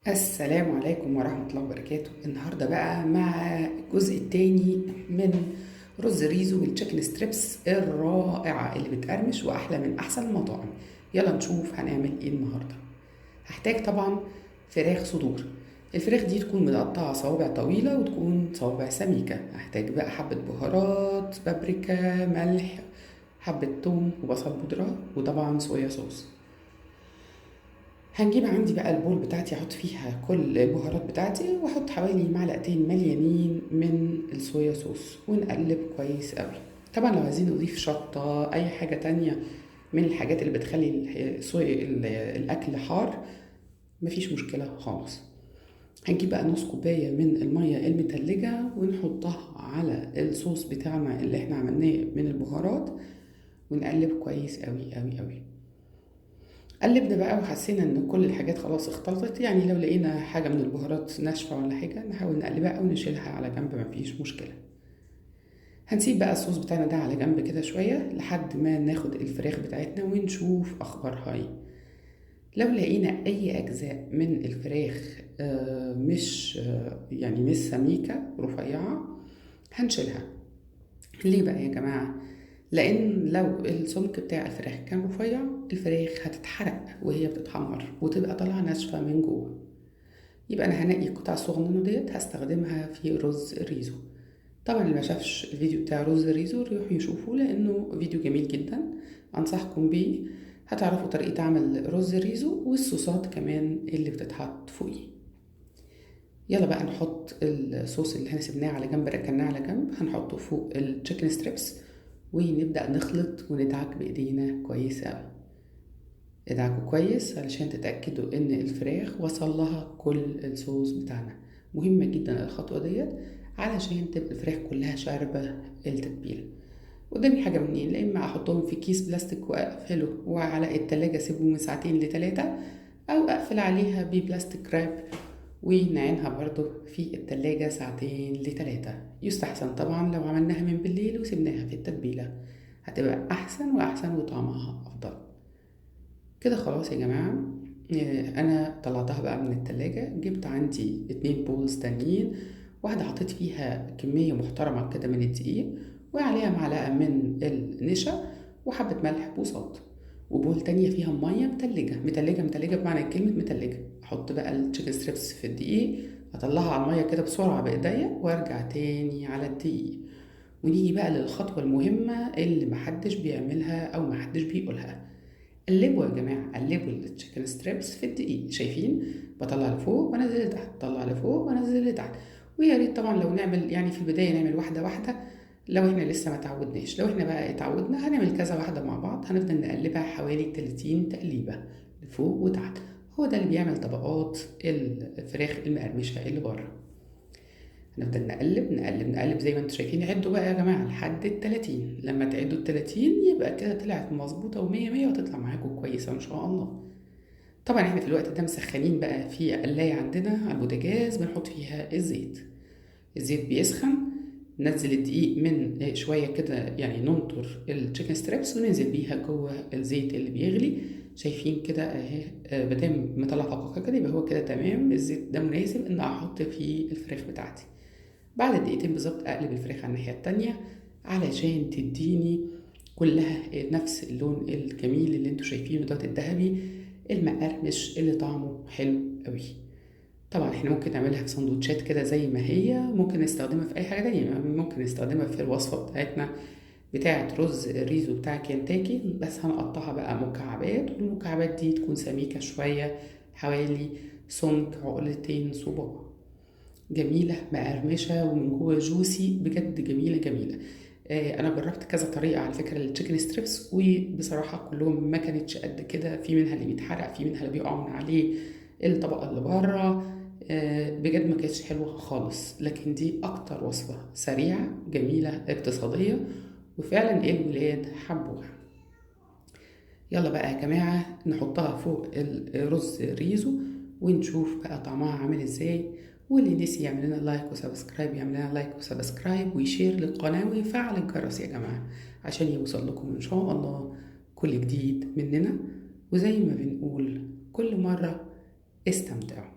السلام عليكم ورحمة الله وبركاته. النهاردة بقى مع الجزء التاني من رز ريزو والتشيكن ستريبس الرائعة اللي بتقرمش وأحلى من أحسن المطاعم. يلا نشوف هنعمل ايه النهاردة. هحتاج طبعا فراخ صدور. الفراخ دي تكون متقطعة صوابع طويلة وتكون صوابع سميكة. هحتاج بقى حبة بهارات، بابريكا، ملح، حبة توم وبصل بودرة وطبعا صويا صوص. هنجيب عندي بقى البول بتاعتي احط فيها كل البهارات بتاعتي واحط حوالي معلقتين مليانين من الصويا صوص ونقلب كويس قوي. طبعا لو عايزين نضيف شطة اي حاجة تانية من الحاجات اللي بتخلي الاكل حار مفيش مشكلة خالص. هنجيب بقى نص كوباية من المية المتلجة ونحطها على الصوص بتاعنا اللي احنا عملناه من البهارات ونقلب كويس قوي قوي قوي. قلبنا بقى وحسينا ان كل الحاجات خلاص اختلطت، يعني لو لقينا حاجة من البهارات ناشفة ولا حاجة نحاول نقلبها او نشيلها على جنب، مفيش مشكلة. هنسيب بقى الصوص بتاعنا ده على جنب كده شوية لحد ما ناخد الفراخ بتاعتنا ونشوف اخبارها ايه. لو لقينا اي اجزاء من الفراخ مش يعني مش سميكة رفيعة هنشيلها. ليه بقى يا جماعة؟ لان لو السمك بتاع الفراخ كان رفيع الفراخ هتتحرق وهي بتتحمر وتبقى طالعه ناشفه من جوه. يبقى انا هنقي القطع الصغننه ديت هستخدمها في رز الريزو. طبعا اللي ما شافش الفيديو بتاع رز الريزو يروح يشوفه لانه فيديو جميل جدا، انصحكم بيه. هتعرفوا طريقه عمل رز الريزو والصوصات كمان اللي بتتحط فوقيه. يلا بقى نحط الصوص اللي احنا سيبناه على جنب ركناه على جنب هنحطه فوق التشيكن ستريبس ونبدأ نخلط وندعك بإيدينا كويس أوي. ادعكوا كويس علشان تتأكدوا إن الفراخ وصل لها كل الصوص بتاعنا. مهمة جدا الخطوة ديت علشان تبقى الفراخ كلها شاربة التتبيلة. قدامي حاجة من اتنين، لا إما أحطهم في كيس بلاستيك وأقفله وعلى التلاجة أسيبه من ساعتين ل3، أو أقفل عليها ببلاستيك راب ونعينها برضو في التلاجة ساعتين ل3. يستحسن طبعا لو عملناها من بالليل وسبناها في التتبيلة هتبقى أحسن وأحسن وطعمها أفضل. كده خلاص يا جماعة. أنا طلعتها بقى من التلاجة، جبت عندي 2 بولز تانيين. واحدة حطيت فيها كمية محترمة كده من الدقيق وعليها معلقة من النشا وحبة ملح بوصات، وبول تانية فيها مية متلجة متلجة متلجة بمعنى كلمة متلجة. أحط بقى التشيكن ستريبس في الدقيق، أطلعها على المية كده بسرعة بإيديا وأرجع تاني على الدقيق. ونيجي بقى للخطوة المهمة اللي محدش بيعملها أو محدش بيقولها. قلبوا يا جماعة، قلبوا التشيكن ستريبس في الدقيق. شايفين؟ بطلع لفوق وانزل لتحت، بطلع لفوق وانزل لتحت. ويا ريت طبعا لو نعمل يعني في البداية نعمل واحدة واحدة لو احنا لسه ما تعودناش. لو احنا بقى اتعودنا هنعمل كذا واحدة مع بعض، هنفضل نقلبها حوالي 30 تقليبة لفوق وتحت. هو ده اللي بيعمل طبقات الفراخ المقرمشة اللي بره. هنفضل نقلب نقلب نقلب زي ما انتم شايفين. عدوا بقى يا جماعة لحد ال30. لما تعدوا ال30 يبقى كده طلعت مظبوطة ومية مية وتطلع معاكم كويسة ان شاء الله. طبعا احنا في الوقت ده مسخنين بقى في قلاية عندنا على البوتاجاز بنحط فيها الزيت. الزيت بيسخن، ننزل الدقيق من شوية كده، يعني ننطر التشيكن ستريبس وننزل بيها جوه الزيت اللي بيغلي. شايفين كده اهي، مادام مطلع فقاقة كده يبقى هو كده تمام. الزيت ده مناسب ان احط فيه الفراخ بتاعتي. بعد دقيقتين بالظبط اقلب الفراخ على الناحية التانية علشان تديني كلها نفس اللون الجميل اللي انتوا شايفينه دوت الذهبي المقرمش اللي طعمه حلو قوي. طبعا احنا ممكن نعملها في سندوتشات كده زي ما هي، ممكن نستخدمها في اي حاجة تانية، ممكن نستخدمها في الوصفة بتاعتنا بتاعة رز الريزو بتاع كنتاكي، بس هنقطعها بقى مكعبات والمكعبات دي تكون سميكة شوية حوالي سمك عقلتين صباع. جميلة مقرمشة ومن جوه جوسي، بجد جميلة جميلة. انا جربت كذا طريقة على فكرة للتشيكن ستريبس وبصراحة كلهم ما كانتش قد كده. في منها اللي بيتحرق، في منها اللي بيقع من عليه الطبقة اللي بره. بجد ما كانتش حلوة خالص، لكن دي اكتر وصفة سريعة جميلة اقتصادية وفعلا الولاد حبوها. يلا بقى يا جماعة نحطها فوق الرز ريزو ونشوف بقى طعمها عامل ازاي. واللي نسي يعمل لنا لايك وسبسكرايب يعمل لنا لايك وسبسكرايب ويشير للقناة ويفعل الجرس يا جماعة عشان يوصل لكم ان شاء الله كل جديد مننا. وزي ما بنقول كل مرة استمتعوا.